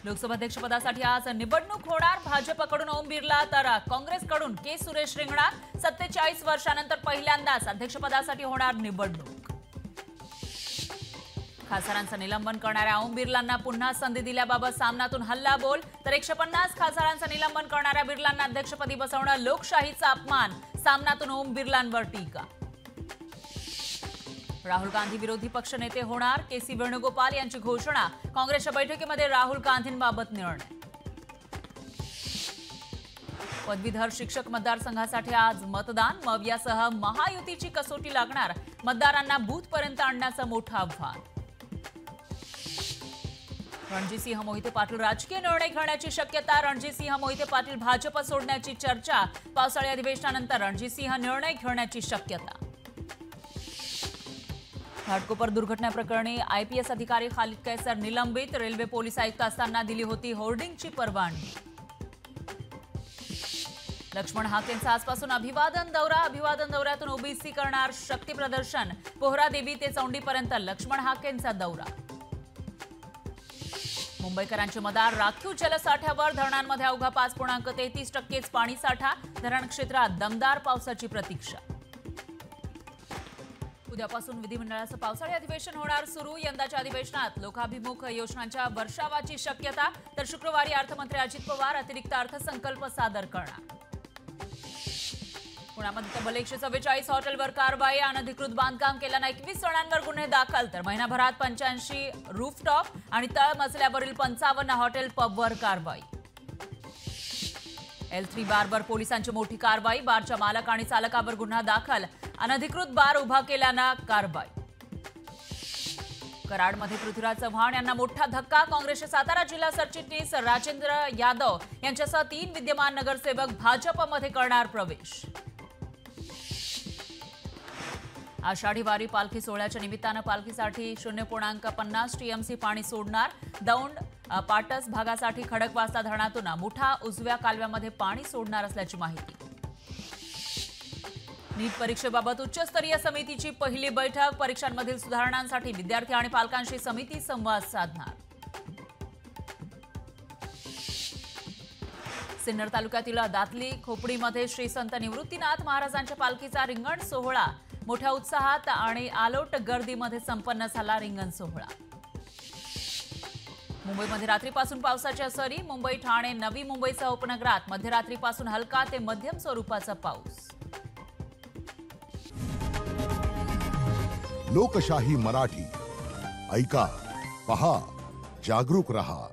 लोकसभाध्यक्षपदासाठी आज निवडणूक होणार। भाजपकडून ओम बिर्ला तर काँग्रेसकडून के सुरेश रिंगणार। 47 वर्षांनंतर पहिल्यांदाच अध्यक्षपदासाठी होणार निवडणूक। खासदारांचं निलंबन करणाऱ्या ओम बिर्लांना पुन्हा संधी दिल्याबाबत सामनातून हल्लाबोल तर 150 खासदारांचं निलंबन करणाऱ्या बिर्लांना अध्यक्षपदी बसवणं लोकशाहीचा अपमान। सामनातून ओम बिर्लांवर टीका। राहुल गांधी विरोधी पक्षनेते होणार। के.सी. वेणुगोपाल यांची घोषणा। काँग्रेसच्या बैठकीमध्ये राहुल गांधींबाबत निर्णय। पदवीधर शिक्षक मतदारसंघासाठी आज मतदान। मवियासह महायुतीची कसोटी लागणार। मतदारांना बूथपर्यंत आणण्याचं मोठं आव्हान। रणजितसिंह मोहिते पाटील राजकीय निर्णय घेण्याची शक्यता। रणजितसिंह मोहिते पाटील भाजप सोडण्याची चर्चा। पावसाळी अधिवेशनानंतर रणजितसिंह निर्णय घेण्याची शक्यता। घाटकोपर दुर्घटनेप्रकरणी आयपीएस अधिकारी खालिद कैसर निलंबित। रेल्वे पोलीस आयुक्त असताना दिली होती होर्डिंगची परवानगी। लक्ष्मण हाकेंचा आजपासून अभिवादन दौरा। अभिवादन दौऱ्यातून ओबीसी करणार शक्ती प्रदर्शन। पोहरादेवी ते चौंडीपर्यंत लक्ष्मण हाकेंचा दौरा। मुंबईकरांचे मदार राखीव जलसाठ्यावर। धरणांमध्ये अवघा 5.33% पाणी साठा। धरण क्षेत्रात दमदार पावसाची प्रतीक्षा। उद्यापासून विधिमंडळाचं पावसाळी अधिवेशन होणार सुरू। यंदाच्या अधिवेशनात लोकाभिमुख योजनांच्या वर्षावाची शक्यता तर शुक्रवारी अर्थमंत्री अजित पवार अतिरिक्त अर्थसंकल्प सादर करणार। पुण्यामध्ये तब्बल 144 हॉटेलवर कारवाई। अनधिकृत बांधकाम केल्यानं 21 जणांवर गुन्हे दाखल तर महिनाभरात 85 रूफटॉप आणि तळमजल्यावरील 55 हॉटेल पबवर कारवाई। L3 बारवर पोलिसांची मोठी कारवाई। बारच्या मालक आणि चालकावर गुन्हा दाखल। अनधिकृत बार उभा केल्यानं कारवाई। कराडमध्ये पृथ्वीराज चव्हाण यांना मोठा धक्का। काँग्रेसचे सातारा जिल्हा सरचिटणीस राजेंद्र यादव यांच्यासह 3 विद्यमान नगरसेवक भाजपमध्ये करणार प्रवेश। आषाढी वारी पालखी सोहळ्याच्या निमित्तानं पालखीसाठी 0.50 टीएमसी पाणी सोडणार। दौंड पाटस भागासाठी खडकवासला धरणातून मुठा उजव्या कालव्यामध्ये पाणी सोडणार असल्याची माहिती। नीट परीक्षेबाबत उच्चस्तरीय समितीची पहिली बैठक। परीक्षांमधील सुधारणांसाठी विद्यार्थी आणि पालकांशी समिती संवाद साधणार। सिन्नर तालुक्यातील दातली खोपडीमध्ये श्री संत निवृत्तीनाथ महाराजांच्या पालखीचा रिंगण सोहळा। मोठ्या उत्साहात आणि आलोट गर्दीमध्ये संपन्न झाला रिंगण सोहळा। मुंबईमध्ये रात्रीपासून पावसाच्या सरी। मुंबई ठाणे नवी मुंबईसह उपनगरात मध्यरात्रीपासून हलका ते मध्यम स्वरूपाचा पाऊस। लोकशाही मराठी ऐका, पहा, जागरूक रहा।